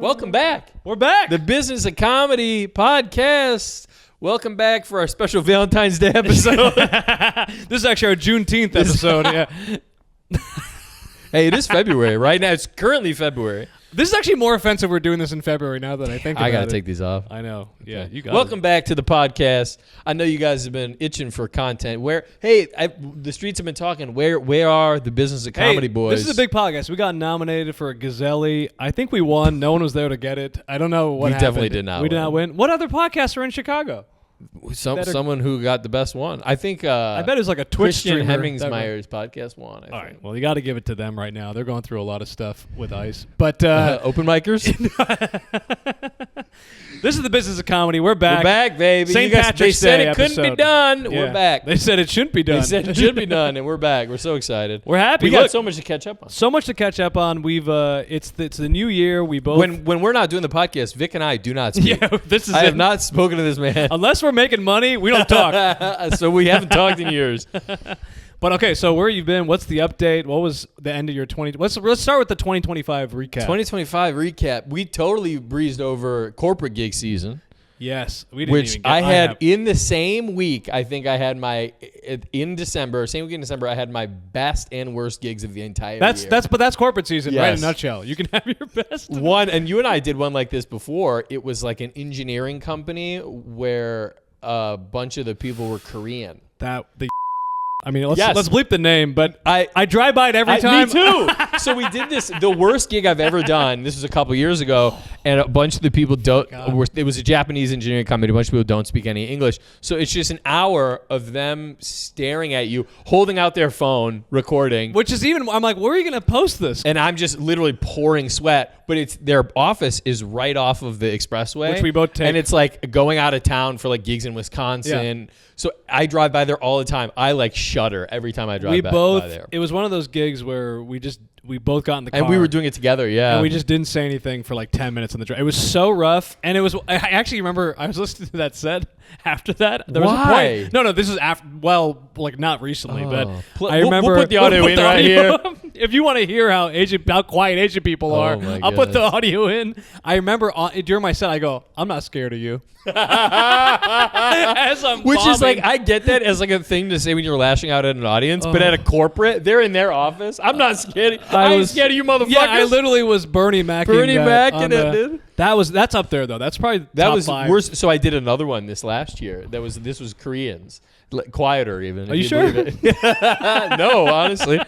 Welcome back. We're back. The Business of Comedy podcast. Welcome back for our special Valentine's Day episode. This is actually our Juneteenth episode. Yeah. Hey, it is February. Right now, it's currently February. This is actually more offensive we're doing this in February now that I think about it. I got to take these off. I know. Yeah, you got Welcome back to the podcast. I know you guys have been itching for content. The streets have been talking. Where are the Business of Comedy boys? This is a big podcast. We got nominated for a Gazelle. I think we won. No one was there to get it. I don't know what happened. Definitely did not We did not win. What other podcasts are in Chicago? Someone who got the best one. I think. I bet it was like a Twitch Christian streamer. Hemingsmeyer's podcast won. All right. Well, you got to give it to them right now. They're going through a lot of stuff with ICE. But open micers. This is the Business of Comedy. We're back. We're back, baby. St. They Patrick's said Day it couldn't be episode. done. Yeah. We're back. They said it shouldn't be done. They said it should be done, and we're back. We're so excited. We're happy. We got Look, so much to catch up on. so much to catch up on. We've it's the new year. We both When we're not doing the podcast, Vic and I do not speak. yeah. This is I it. have not spoken to this man, Unless we're making money, we don't talk. so we haven't talked in years. But okay, so where you've been? What's the update? What was the end of your 20? Let's start with the 2025 recap. 2025 recap. We totally breezed over corporate gig season, Yes, we didn't which even get, I had have- in the same week. I think I had in December, same week in December, I had my best and worst gigs of the entire year. That's corporate season, right? In Yes. a nutshell. You can have your best. One, and you and I did one like this before. It was like an engineering company where a bunch of the people were Korean. Let's bleep the name, but I drive by it every time. Me too. So we did this. The worst gig I've ever done. This was a couple years ago, and a bunch of the people don't. It was a Japanese engineering company. A bunch of people don't speak any English. So it's just an hour of them staring at you, holding out their phone, recording. Which is even. I'm like, where are you going to post this? And I'm just literally pouring sweat. But it's their office is right off of the expressway, Which we both take. and it's like going out of town for like gigs in Wisconsin. Yeah. So I drive by there all the time. I like shudder every time I drive by there. It was one of those gigs where we both got in the car. And we were doing it together, yeah. And we just didn't say anything for like 10 minutes on the drive. It was so rough. And I actually remember I was listening to that set after that. There was a Why? point. No, this is after, well, like not recently, but I We'll remember. put the audio in right here. If you want to hear how quiet Asian people are, my I'll put the goodness. audio in. I remember during my set, I go, I'm not scared of you. As I'm Which is bombing. like, I get that as like a thing to say when you're lashing out at an audience, but at a corporate, they're in their office. I'm not scared. I ain't scared of you motherfuckers. Yeah, I literally was Bernie Mac. Bernie Mac in it, dude. That's up there though. That's probably That top was 5. worse. So I did another one this last year. This was Koreans, quieter even. Are if you sure? believe it. No, honestly.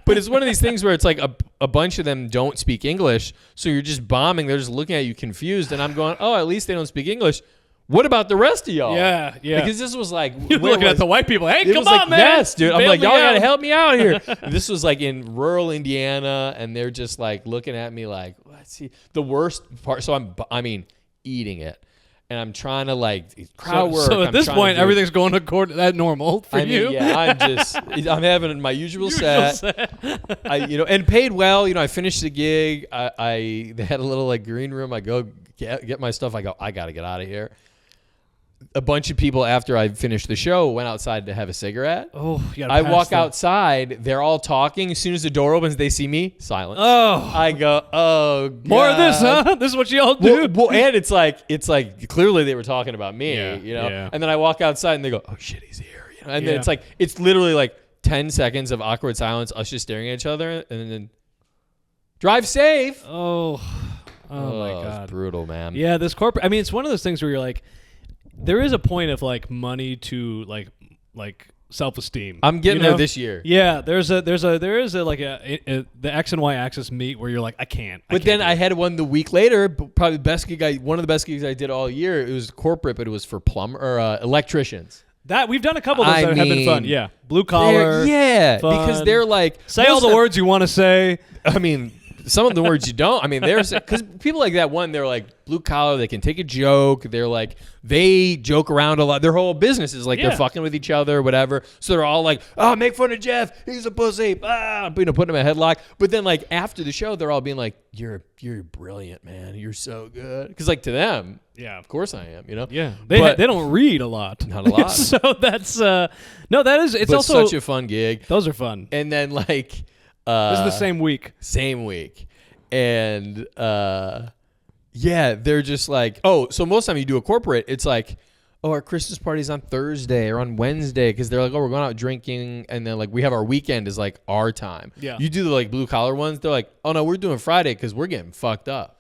But it's one of these things where it's like a bunch of them don't speak English, so you're just bombing. They're just looking at you confused, and I'm going, oh, at least they don't speak English. What about the rest of y'all? Yeah. Because this was like You're looking at the white people. Hey, it come was on, like, man. yes, dude. I'm Bail like, me y'all out. gotta help me out here. This was like in rural Indiana, and they're just like looking at me like, let's see. The worst part. So I'm eating it, and I'm trying to like crowd work. So at I'm this trying to point, do- everything's going according to that normal for you. Yeah, I'm having my usual set. And paid well. I finished the gig. They had a little like green room. I go get my stuff. I go, I gotta get out of here. A bunch of people after I finished the show went outside to have a cigarette. Oh, you gotta I pass walk them. outside. They're all talking. As soon as the door opens, they see me. Silence. Oh, I go, oh, God. more of this, huh? This is what y'all do. Well, and it's like clearly they were talking about me, Yeah, yeah. And then I walk outside and they go, oh shit, he's here, And then Yeah. it's literally like 10 seconds of awkward silence, us just staring at each other, and then drive safe. Oh my It's God. brutal, man. Yeah, this corporate. I mean, it's one of those things where you're like, there is a point of like money to like self-esteem. I'm getting there this year. Yeah, there is a the X and Y axis meet where you're like, I can't. But then I had one the week later. Probably the best gig one of the best gigs I did all year. It was corporate, but it was for electricians. That we've done a couple of those that have been fun. Yeah, blue collar. Because fun. they're like Say all the words you want to say. I mean, some of the words you don't. I mean, there's because people like that one. They're like blue collar. They can take a joke. They're like they joke around a lot. Their whole business is like they're fucking with each other, or whatever. So they're all like, "Oh, make fun of Jeff. He's a pussy." Putting him in a headlock. But then like after the show, they're all being like, "You're brilliant, man. You're so good." Because like to them, yeah, of course I am. Yeah, they don't read a lot. Not a lot. So that's no. That is. It's but also such a fun gig. Those are fun. And then like. This is the same week. Same week. And Yeah, they're just like, oh, so most of the time you do a corporate, it's like, oh, our Christmas party's on Thursday or on Wednesday because they're like, oh, we're going out drinking, and then like we have our weekend is like our time. Yeah. You do the like blue collar ones, they're like, oh no, we're doing Friday because we're getting fucked up.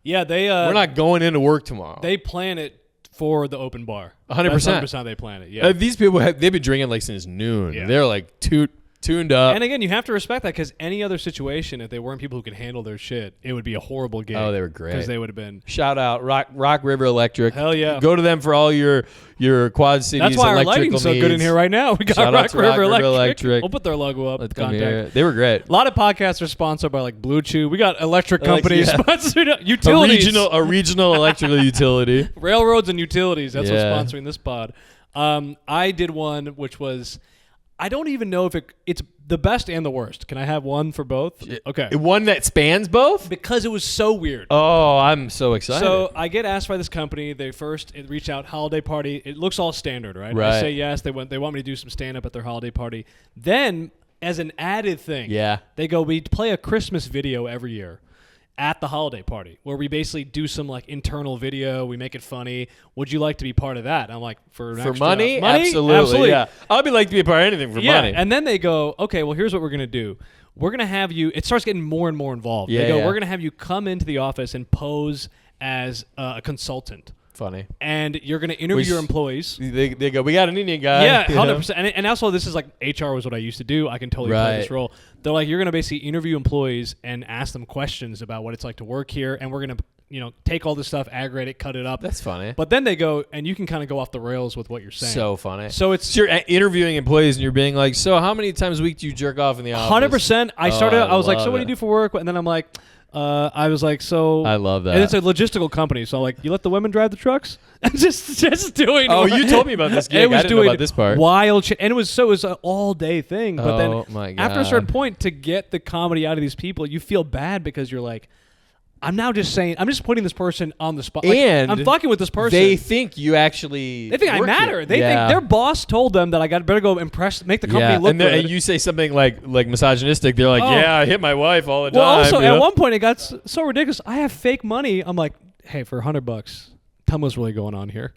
Yeah, we're not going into work tomorrow. They plan it for the open bar. 100%. 100% they plan it. Yeah. These people they've been drinking like since noon. Yeah. They're like tuned up. And again, you have to respect that because any other situation, if they weren't people who could handle their shit, it would be a horrible gig. Oh, they were great. Because they would have been. Shout out Rock River Electric. Hell yeah. Go to them for all your Quad Cities That's why our electrical lighting's so good in needs. here right now. We got Shout out Rock to River Rock River Electric. Electric. We'll put their logo up. Let's come Contact. here. They were great. A lot of podcasts are sponsored by like Blue Chew. We got electric companies yeah. sponsored utilities. A regional electrical utility. Railroads and utilities. That's Yeah. what's sponsoring this pod. I did one which was, I don't even know if it's the best and the worst. Can I have one for both? Okay. One that spans both? Because it was so weird. Oh, I'm so excited. So I get asked by this company. They first reach out, holiday party. It looks all standard, right? Right. I say yes. They want me to do some stand up at their holiday party. Then, as an added thing, Yeah. they go, we play a Christmas video every year at the holiday party where we basically do some like internal video. We make it funny. Would you like to be part of that? I'm like, for extra money? Absolutely. Yeah. I'd be like to be a part of anything for money. And then they go, okay, well, here's what we're going to do. We're going to have you, it starts getting more and more involved. Yeah, they go, yeah. we're going to have you come into the office and pose as a consultant. Funny. And you're going to interview your employees. They go, we got an Indian guy. Yeah, you know? 100%. And also, this is like HR was what I used to do. I can totally play Right. this role. They're like, you're going to basically interview employees and ask them questions about what it's like to work here. And we're going to, take all this stuff, aggregate it, cut it up. That's funny. But then they go, and you can kind of go off the rails with what you're saying. So funny. So it's So you're interviewing employees and you're being like, so how many times a week do you jerk off in the office? 100%. I started. I was like, so love what do you it. do for work? And then I'm like, I was like, so I love that. And it's a logistical company, so like, you let the women drive the trucks? just doing. Oh, you told me about this gig. It was I didn't know doing about this part. wild shit, and it was an all day thing. But Oh, then my after a certain God. point, to get the comedy out of these people, you feel bad because you're like, I'm now just saying, I'm just putting this person on the spot. Like, And I'm fucking with this person. They think you actually. They think I work matter. here. They think their boss told them that I better go make the company look and good. and you say something like misogynistic. They're like, Oh. yeah, I hit my wife all the time. Well, also you at know? one point it got so ridiculous. I have fake money. I'm like, hey, for $100, tell me what's really going on here.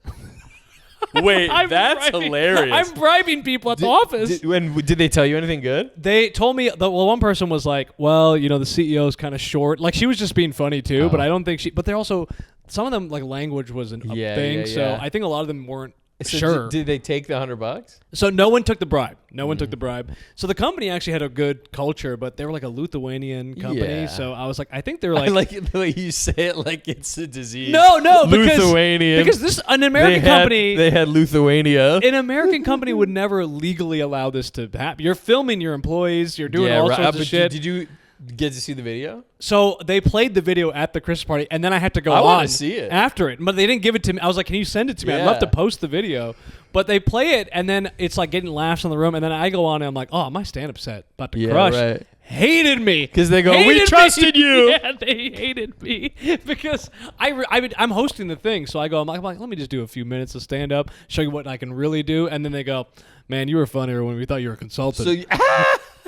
Wait, that's bribing- hilarious. I'm bribing people at the office. Did they tell you anything good? They told me one person was like, well, the CEO's kind of short. Like, she was just being funny too, Oh. but I don't think but they're also, some of them, like, language wasn't a Yeah, thing. yeah, So yeah. I think a lot of them weren't So sure. Did they take the $100? So no one took the bribe. No one took the bribe. So the company actually had a good culture, but they were like a Lithuanian company. Yeah. So I was like, I think they're I like, like it the way you say it like it's a disease. no, because Lithuanian. this an American company. They had Lithuania. An American company would never legally allow this to happen. You're filming your employees. You're doing all sorts of but shit. Did you get to see the video? So they played the video at the Christmas party, and then I had to go I on wanna see it. after it. But they didn't give it to me. I was like, can you send it to me? I'd Yeah. love to post the video. But they play it, and then it's like getting laughs in the room. And then I go on, and I'm like, oh, my stand-up set about to Yeah, crush. right. Hated me. 'Cause they go, Hated "We me." trusted you. Yeah, they hated me because I'm hosting the thing. So I'm like, let me just do a few minutes of stand-up, show you what I can really do. And then they go, man, you were funnier when we thought you were a consultant. So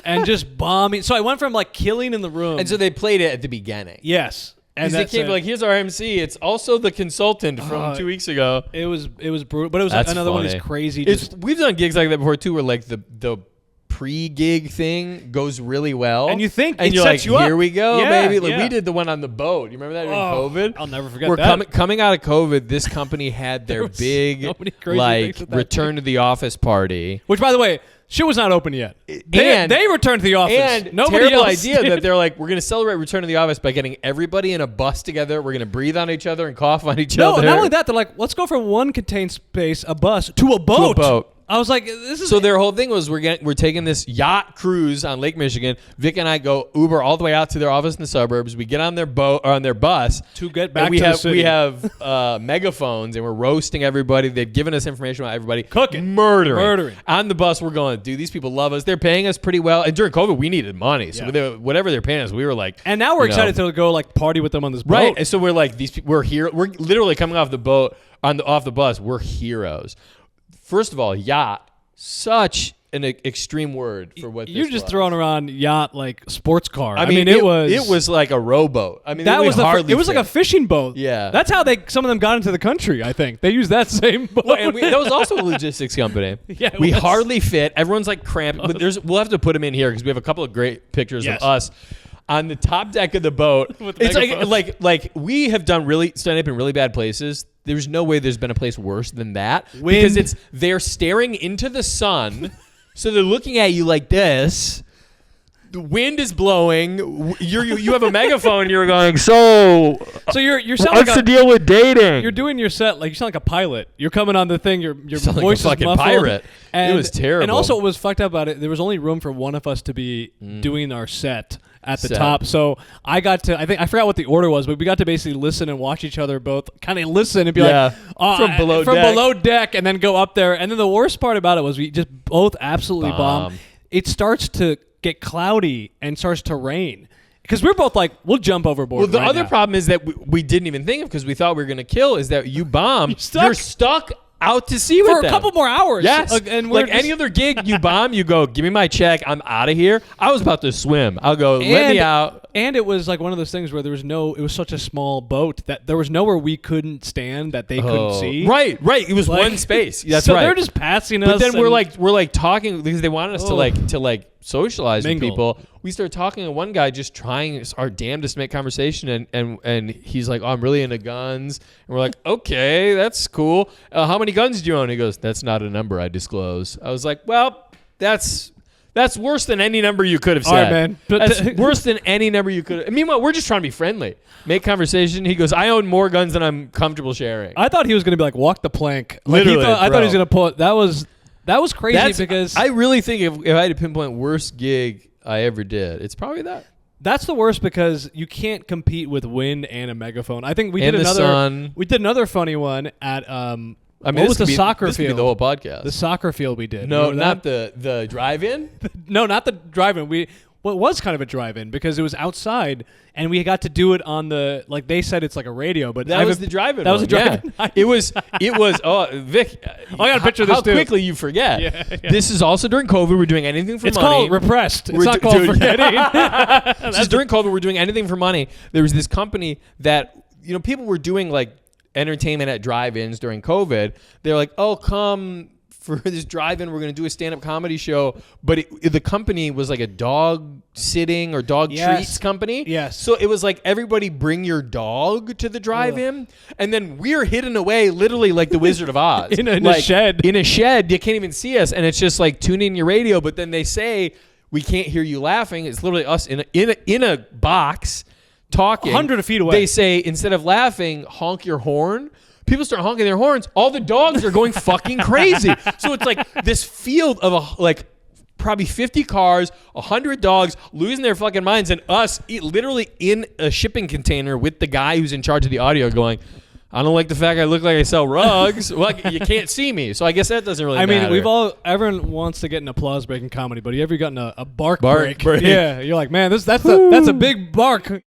and just bombing. So I went from like killing in the room. and so they played it at the beginning. Yes. And Because they that's came it. like, here's our MC. It's also the consultant from 2 weeks ago. It was brutal, but it was That's another one of funny. these crazy. We've done gigs like that before too, where like the pre-gig thing goes really well, And you think and it you're sets like, you up. here we go, Yeah, baby. Like yeah. we did the one on the boat. You remember that during Oh, COVID? I'll never forget We're that. coming out of COVID. This company had their There was big so many crazy like things at that return to the office party. Which, by the way, shit was not open yet. And- They returned to the office. And Nobody terrible else idea did. that they're like, we're going to celebrate return to the office by getting everybody in a bus together. We're going to breathe on each other and cough on each No, other. not only that, they're like, let's go from one contained space, a bus, to a boat. boat. I was like, this is So their whole thing was we're taking this yacht cruise on Lake Michigan. Vic and I go Uber all the way out to their office in the suburbs. We get on their boat or on their bus to get and back we to have the city. we have megaphones and we're roasting everybody. They've given us information about everybody. Cooking. Murdering. On the bus, we're going, dude, these people love us. They're paying us pretty well. And during COVID, we needed money. So Yeah. whatever they're paying us, we were like, And now we're you know, excited to go like party with them on this boat. right. And so we're like, these people, we're here. We're literally coming off the boat off the bus. We're heroes. First of all, yacht. Such an extreme word for what You're this just was. throwing around yacht like sports car. I mean, it was like a rowboat. I mean, that was hardly it was like a fishing boat. Yeah. That's how some of them got into the country. I think they used that same boat. Well, and that was also a logistics company. Yeah, it we was. hardly fit. Everyone's like cramped. But we'll have to put them in here because we have a couple of great pictures Yes. of us on the top deck of the boat. With It's megaphones. like we have done stand up in really bad places. There's no way there's been a place worse than that Wind. because they're staring into the sun, so they're looking at you like this. The wind is blowing. You have a megaphone. You're going, so you're sounding what's the deal with dating? You're doing your set like you sound like a pilot. You're coming on the thing. Your sound like a voice fucking is muffled. pirate. And, It was terrible. And also, what was fucked up about it, there was only room for one of us to be doing our set at the Set. top. So I forgot what the order was, but we got to basically listen and watch each other both kind of listen and be Yeah. like, From below from deck. below deck, and then go up there. And then the worst part about it was we just both absolutely bombed. It starts to get cloudy and starts to rain. Because we're both like, we'll jump overboard. Well, the right other now. problem is that we didn't even think of because we thought we were going to kill is that you bomb. You're stuck. Out to sea for with a them. couple more hours. Yes. And we're like any other gig, you bomb, you go, give me my check. I'm out of here. I was about to swim. I'll go, let me out. And it was like one of those things where it was such a small boat that there was nowhere we couldn't stand that they couldn't see. Right. It was Like, one space. That's so right. they're just passing But us. then and- we're like talking because they wanted us to socialize Mingle. with people. We started talking and one guy just trying our damnedest to make conversation and he's like, oh, I'm really into guns. And we're like, okay, that's cool. How many guns do you own? He goes, that's not a number I disclose. I was like, well, that's worse than any number you could have said. All right, man. But That's worse than any number you could have. Meanwhile, we're just trying to be friendly. Make conversation. He goes, I own more guns than I'm comfortable sharing. I thought he was going to be like, walk the plank. Like, Literally, I thought he was bro. going to pull it. That was crazy because I really think if I had to pinpoint worst gig I ever did, it's probably that. that's the worst because you can't compete with wind and a megaphone. I think we And did the another. sun. We did another funny one at what this was the could be- soccer this could be field? the whole podcast. The soccer field we did. No, Remember not that? the drive-in. No, not the drive-in. It was kind of a drive-in because it was outside, and we got to do it on the like they said it's like a radio, but That was the drive-in. That was a one, drive-in. yeah. It was. Oh, Vic. I got a picture of this How too. quickly you forget. Yeah. This is also during COVID. We're doing anything for It's money. called repressed. It's We're not do- called dude. forgetting. This is during COVID. We're doing anything for money. There was this company that people were doing like entertainment at drive-ins during COVID. They're like, oh, come for this drive-in. We're going to do a stand-up comedy show. But the company was like a dog sitting or dog Yes. treats company. Yes. So it was like everybody bring your dog to the drive-in, and then we're hidden away, literally like the Wizard of Oz, In a Like, shed. In a shed, you can't even see us, and it's just like tune in your radio. But then they say we can't hear you laughing. It's literally us in a box talking 100 feet away. They say instead of laughing, honk your horn. People start honking their horns. All the dogs are going fucking crazy. So it's like this field of probably 50 cars, 100 dogs losing their fucking minds, and us literally in a shipping container with the guy who's in charge of the audio going, I don't like the fact I look like I sell rugs. Well, you can't see me. So I guess that doesn't really I matter. mean, everyone wants to get an applause break in comedy, but have you ever gotten a bark Bark break? break. Yeah, you're like, man, that's a big bark.